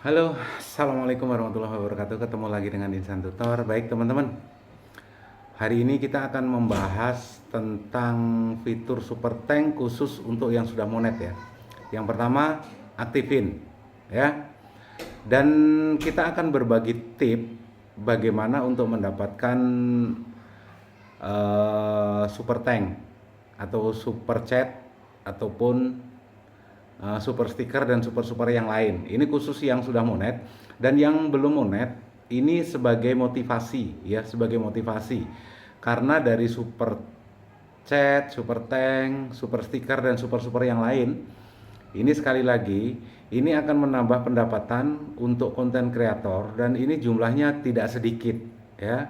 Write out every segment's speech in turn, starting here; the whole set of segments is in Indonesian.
Halo, assalamualaikum warahmatullahi wabarakatuh. Ketemu lagi dengan Insan Tutor. Baik teman-teman, hari ini kita akan membahas tentang fitur super tank khusus untuk yang sudah monet ya. Yang pertama, aktifin ya. Dan kita akan berbagi tip bagaimana untuk mendapatkan super tank atau super chat ataupun super stiker dan super super yang lain. Ini khusus yang sudah monet, dan yang belum monet ini sebagai motivasi ya, sebagai motivasi. Karena dari super chat, super tank, super stiker dan super super yang lain, ini sekali lagi ini akan menambah pendapatan untuk konten kreator, dan ini jumlahnya tidak sedikit ya.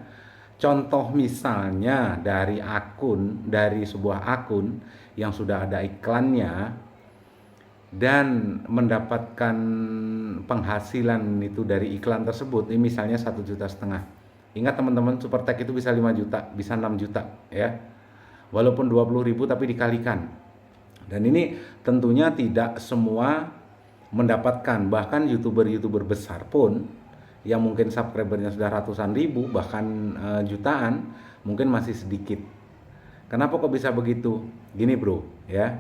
Contoh misalnya dari sebuah akun yang sudah ada iklannya dan mendapatkan penghasilan itu dari iklan tersebut, ini misalnya 1,5 juta. Ingat teman-teman, super tag itu bisa 5 juta, bisa 6 juta ya. Walaupun 20.000 tapi dikalikan. Dan ini tentunya tidak semua mendapatkan, bahkan YouTuber-YouTuber besar pun yang mungkin subscribernya sudah ratusan ribu bahkan jutaan, mungkin masih sedikit. Kenapa kok bisa begitu? Gini bro ya,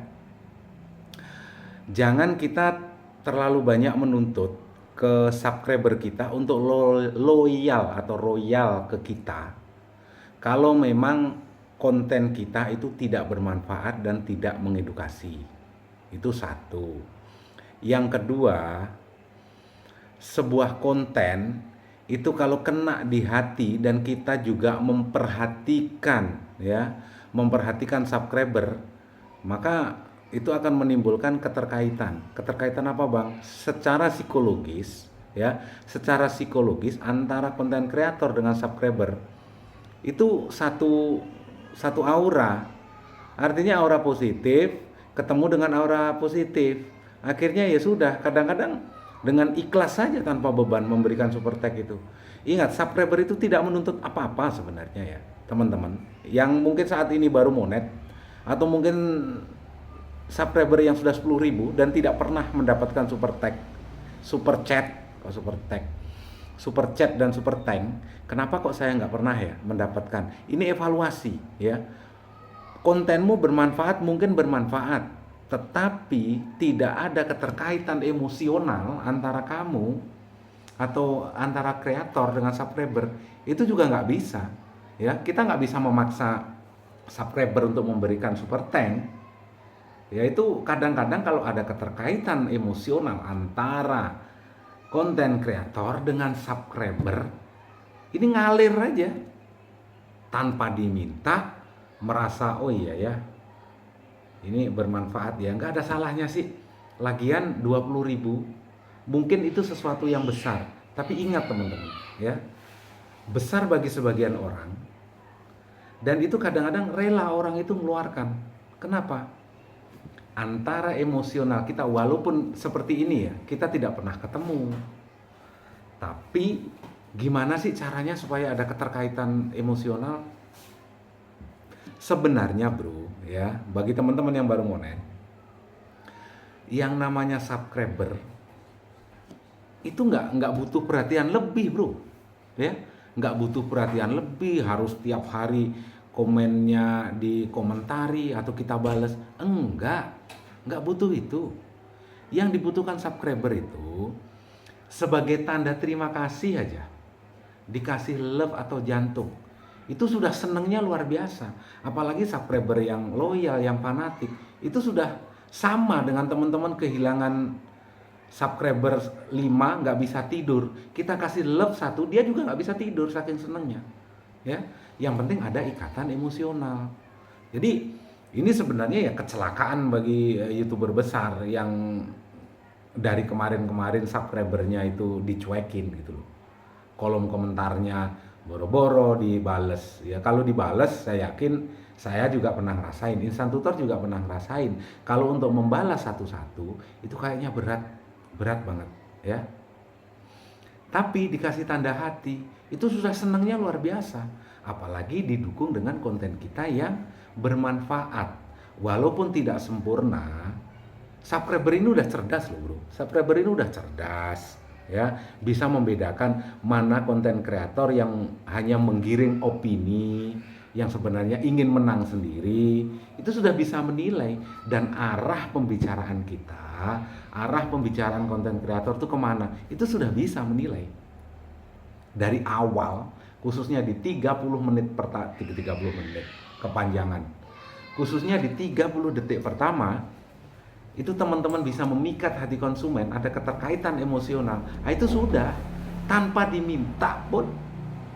jangan kita terlalu banyak menuntut ke subscriber kita untuk loyal atau royal ke kita kalau memang konten kita itu tidak bermanfaat dan tidak mengedukasi. Itu satu. Yang kedua, sebuah konten itu kalau kena di hati dan kita juga memperhatikan ya, memperhatikan subscriber, maka itu akan menimbulkan keterkaitan. Keterkaitan apa, Bang? Secara psikologis ya, secara psikologis antara konten kreator dengan subscriber itu satu aura. Artinya aura positif ketemu dengan aura positif. Akhirnya ya sudah, kadang-kadang dengan ikhlas saja tanpa beban memberikan super tag itu. Ingat, subscriber itu tidak menuntut apa-apa sebenarnya ya, teman-teman. Yang mungkin saat ini baru monet, atau mungkin subscriber yang sudah 10.000 dan tidak pernah mendapatkan super tag, super chat, super tag, super chat dan super tank. Kenapa kok saya nggak pernah ya mendapatkan? Ini evaluasi ya. Kontenmu bermanfaat, mungkin bermanfaat, tetapi tidak ada keterkaitan emosional antara kamu atau antara kreator dengan subscriber, itu juga nggak bisa ya. Kita nggak bisa memaksa subscriber untuk memberikan super tank. Yaitu kadang-kadang kalau ada keterkaitan emosional antara konten kreator dengan subscriber, ini ngalir aja tanpa diminta, merasa oh iya ya ini bermanfaat ya, nggak ada salahnya sih. Lagian 20.000 mungkin itu sesuatu yang besar, tapi ingat teman-teman ya, besar bagi sebagian orang, dan itu kadang-kadang rela orang itu mengeluarkan. Kenapa? Antara emosional kita, walaupun seperti ini ya, kita tidak pernah ketemu, tapi gimana sih caranya supaya ada keterkaitan emosional? Sebenarnya bro ya, bagi teman-teman yang baru monet, yang namanya subscriber itu nggak butuh perhatian lebih bro ya, nggak butuh perhatian lebih harus tiap hari komennya dikomentari atau kita balas, nggak butuh itu. Yang dibutuhkan subscriber itu sebagai tanda terima kasih aja, dikasih love atau jantung, itu sudah senengnya luar biasa. Apalagi subscriber yang loyal, yang fanatik, itu sudah sama dengan teman-teman kehilangan subscriber 5 nggak bisa tidur, kita kasih love 1, dia juga nggak bisa tidur saking senengnya ya. Yang penting ada ikatan emosional. Jadi ini sebenarnya ya kecelakaan bagi YouTuber besar yang dari kemarin-kemarin subscribernya itu dicuekin gitu loh. Kolom komentarnya boro-boro dibales ya. Kalau dibales saya yakin saya juga pernah ngerasain, Insan Tutor juga pernah ngerasain. Kalau untuk membalas satu-satu itu kayaknya berat banget ya. Tapi dikasih tanda hati itu sudah senangnya luar biasa. Apalagi didukung dengan konten kita yang bermanfaat. Walaupun tidak sempurna, subscriber ini udah cerdas loh bro. Subscriber ini udah cerdas, ya, bisa membedakan mana konten kreator yang hanya menggiring opini, yang sebenarnya ingin menang sendiri, itu sudah bisa menilai. Dan arah pembicaraan kita, arah pembicaraan konten kreator itu kemana, itu sudah bisa menilai dari awal, khususnya di 30 menit 30 menit kepanjangan, khususnya di 30 detik pertama, itu teman-teman bisa memikat hati konsumen, ada keterkaitan emosional. Nah, itu sudah, tanpa diminta pun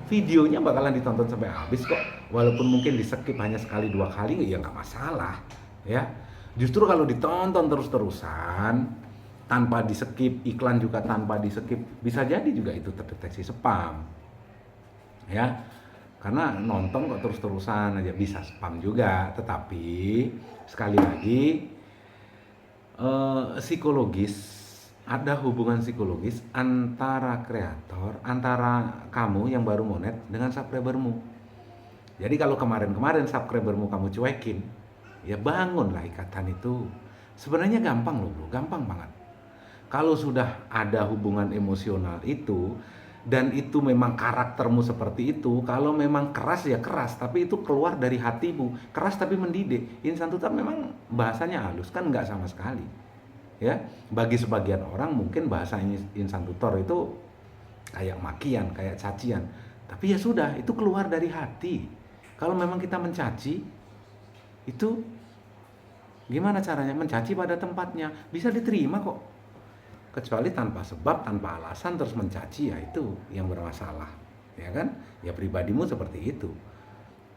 videonya bakalan ditonton sampai habis kok. Walaupun mungkin di skip hanya sekali dua kali, ya nggak masalah, ya. Justru kalau ditonton terus-terusan tanpa di skip, iklan juga tanpa di skip, bisa jadi juga itu terdeteksi spam, ya. Karena nonton kok terus-terusan aja bisa spam juga. Tetapi sekali lagi, psikologis, ada hubungan psikologis antara kreator, antara kamu yang baru monet dengan subscribermu. Jadi kalau kemarin-kemarin subscribermu kamu cuekin, ya bangunlah ikatan itu. Sebenarnya gampang loh bro, gampang banget. Kalau sudah ada hubungan emosional itu, dan itu memang karaktermu seperti itu, kalau memang keras ya keras, tapi itu keluar dari hatimu, keras tapi mendidik. Insan Tutor memang bahasanya halus, kan nggak sama sekali. Ya, bagi sebagian orang mungkin bahasa Insan Tutor itu kayak makian, kayak cacian. Tapi ya sudah, itu keluar dari hati. Kalau memang kita mencaci, itu gimana caranya? Mencaci pada tempatnya, bisa diterima kok. Kecuali tanpa sebab, tanpa alasan terus mencaci, ya itu yang bermasalah, ya kan? Ya pribadimu seperti itu.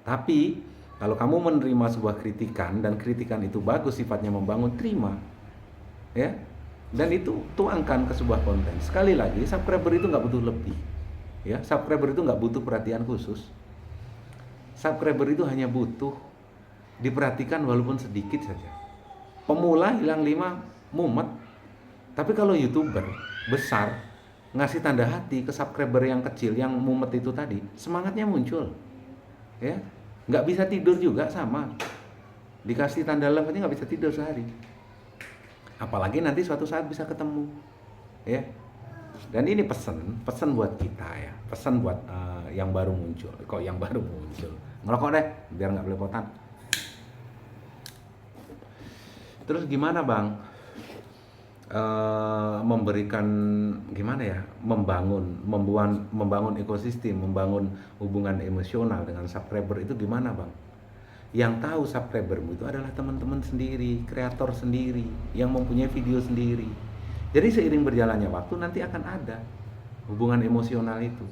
Tapi kalau kamu menerima sebuah kritikan dan kritikan itu bagus, sifatnya membangun, terima, ya. Dan itu tuangkan ke sebuah konten. Sekali lagi, subscriber itu nggak butuh lebih, ya. Subscriber itu nggak butuh perhatian khusus. Subscriber itu hanya butuh diperhatikan walaupun sedikit saja. Pemula hilang 5 mumet. Tapi kalau YouTuber besar ngasih tanda hati ke subscriber yang kecil, yang mumet itu tadi, semangatnya muncul, ya. Nggak bisa tidur juga sama, dikasih tanda love aja nggak bisa tidur sehari, apalagi nanti suatu saat bisa ketemu, ya. Dan ini pesan buat kita, ya, pesan buat yang baru muncul. Kok yang baru muncul, ngerokok deh biar nggak belepotan. Terus gimana bang? Memberikan gimana ya, membangun ekosistem, membangun hubungan emosional dengan subscriber itu gimana bang? Yang tahu subscribermu itu adalah teman-teman sendiri, kreator sendiri, yang mempunyai video sendiri. Jadi seiring berjalannya waktu nanti akan ada hubungan emosional itu.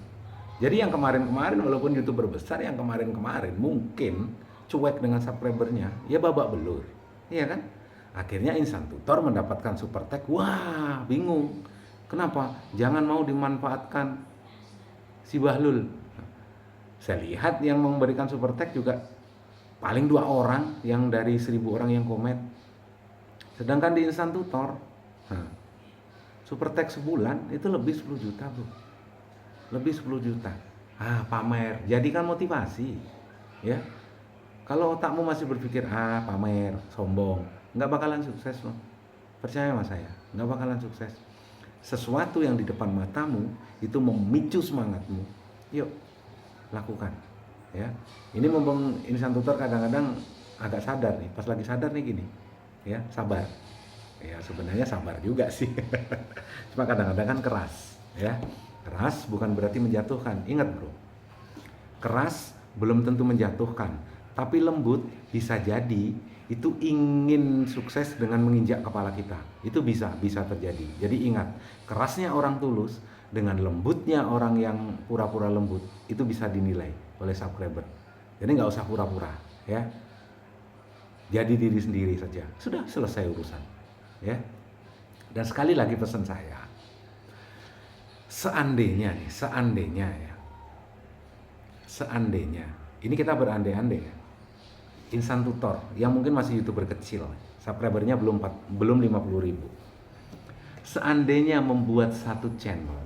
Jadi yang kemarin-kemarin walaupun YouTuber besar, yang kemarin-kemarin mungkin cuek dengan subscribernya, ya babak belur, iya kan? Akhirnya Insan Tutor mendapatkan super tag, wah bingung, kenapa? Jangan mau dimanfaatkan si Bahlul. Saya lihat yang memberikan super tag juga paling 2 orang yang dari 1000 orang yang komen. Sedangkan di Insan Tutor, super tag sebulan itu lebih 10 juta bro, lebih 10 juta. Pamer, jadikan motivasi, ya. Kalau otakmu masih berpikir pamer, sombong, nggak bakalan sukses loh. Percaya sama saya, nggak bakalan sukses. Sesuatu yang di depan matamu itu memicu semangatmu, yuk lakukan, ya. Ini mumpung Insan Tutor kadang-kadang agak sadar nih, pas lagi sadar nih gini, ya, sabar. Ya sebenarnya sabar juga sih. Cuma kadang-kadang kan keras, ya. Keras bukan berarti menjatuhkan. Ingat bro, keras belum tentu menjatuhkan, tapi lembut bisa jadi itu ingin sukses dengan menginjak kepala kita. Itu bisa terjadi. Jadi ingat, kerasnya orang tulus dengan lembutnya orang yang pura-pura lembut itu bisa dinilai oleh subscriber. Jadi nggak usah pura-pura, ya. Jadi diri sendiri saja, sudah selesai urusan, ya. Dan sekali lagi pesan saya, seandainya ini kita berandai-andai ya, Insan Tutor yang mungkin masih YouTuber kecil, subscribernya belum 50.000. Seandainya membuat satu channel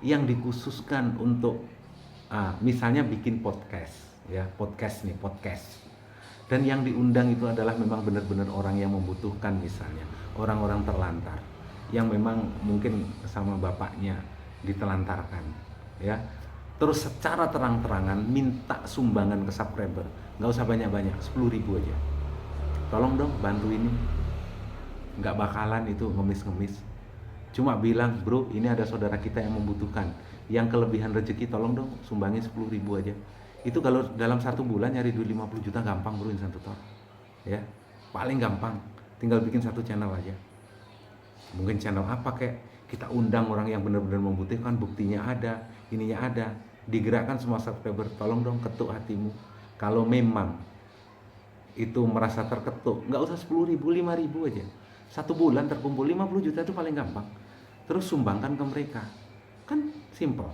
yang dikhususkan untuk misalnya bikin podcast, ya, podcast. Dan yang diundang itu adalah memang benar-benar orang yang membutuhkan, misalnya orang-orang terlantar yang memang mungkin sama bapaknya ditelantarkan, ya. Terus secara terang-terangan minta sumbangan ke subscriber, nggak usah banyak-banyak, 10.000 aja. Tolong dong bantu ini, nggak bakalan itu ngemis-ngemis. Cuma bilang, bro ini ada saudara kita yang membutuhkan, yang kelebihan rezeki, tolong dong sumbangin 10.000 aja. Itu kalau dalam 1 bulan nyari duit 50 juta gampang bro, Insan Tutor. Ya, paling gampang, tinggal bikin 1 channel aja. Mungkin channel apa kek, kita undang orang yang benar-benar membutuhkan, buktinya ada, ininya ada, digerakkan semua subscriber, tolong dong ketuk hatimu. Kalau memang itu merasa terketuk, nggak usah 10.000, 5.000 aja. 1 bulan terkumpul 50 juta itu paling gampang. Terus sumbangkan ke mereka, kan simple.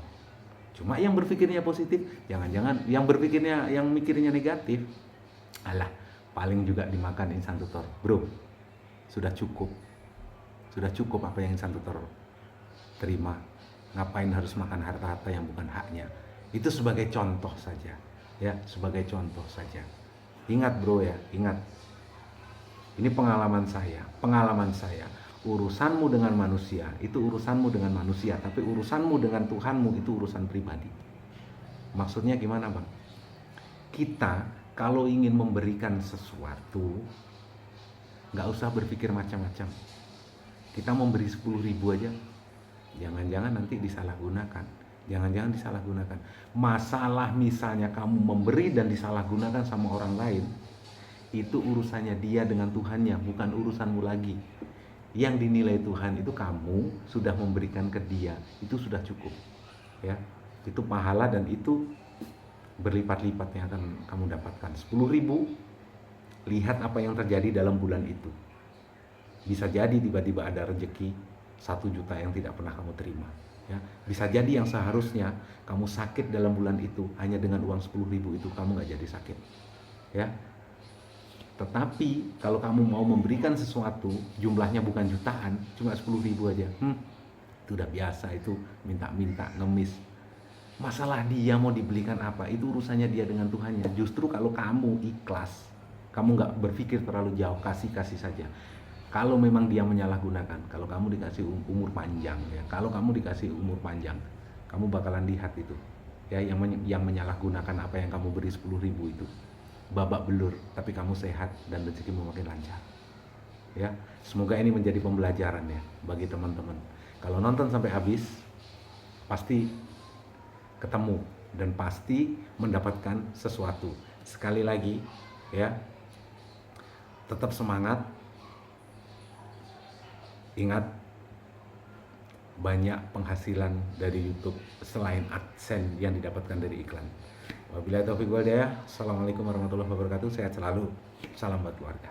Cuma yang berpikirnya positif, jangan-jangan yang berpikirnya, yang mikirnya negatif, alah paling juga dimakan Insan Tutor. Bro, sudah cukup apa yang Insan Tutor terima. Ngapain harus makan harta-harta yang bukan haknya? Itu sebagai contoh saja, ya, sebagai contoh saja. Ingat bro ya, ingat. Ini pengalaman saya. Urusanmu dengan manusia itu urusanmu dengan manusia, tapi urusanmu dengan Tuhanmu itu urusan pribadi. Maksudnya gimana bang? Kita kalau ingin memberikan sesuatu, nggak usah berpikir macam-macam. Kita memberi 10.000 aja, jangan-jangan nanti disalahgunakan. Masalah misalnya kamu memberi dan disalahgunakan sama orang lain, itu urusannya dia dengan Tuhannya, bukan urusanmu lagi. Yang dinilai Tuhan itu kamu sudah memberikan ke dia, itu sudah cukup, ya. Itu pahala dan itu berlipat-lipat yang akan kamu dapatkan. 10.000, lihat apa yang terjadi dalam bulan itu. Bisa jadi tiba-tiba ada rezeki 1 juta yang tidak pernah kamu terima, ya. Bisa jadi yang seharusnya kamu sakit dalam bulan itu, hanya dengan uang 10.000 itu kamu nggak jadi sakit, ya. Tetapi kalau kamu mau memberikan sesuatu, jumlahnya bukan jutaan, cuma 10.000 aja, itu udah biasa, itu minta-minta, ngemis. Masalah dia mau dibelikan apa, itu urusannya dia dengan Tuhannya. Justru kalau kamu ikhlas, kamu nggak berpikir terlalu jauh, kasih saja. Kalau memang dia menyalahgunakan, kalau kamu dikasih umur panjang, ya, kalau kamu dikasih umur panjang, kamu bakalan lihat itu, ya, yang menyalahgunakan apa yang kamu beri 10.000 itu, babak belur, tapi kamu sehat dan rezekimu makin lancar, ya. Semoga ini menjadi pembelajaran ya bagi teman-teman. Kalau nonton sampai habis, pasti ketemu dan pasti mendapatkan sesuatu. Sekali lagi, ya, tetap semangat. Ingat, banyak penghasilan dari YouTube selain AdSense yang didapatkan dari iklan. Wabillahi taufiq wal hidayah. Assalamualaikum warahmatullahi wabarakatuh. Sehat selalu. Salam buat keluarga.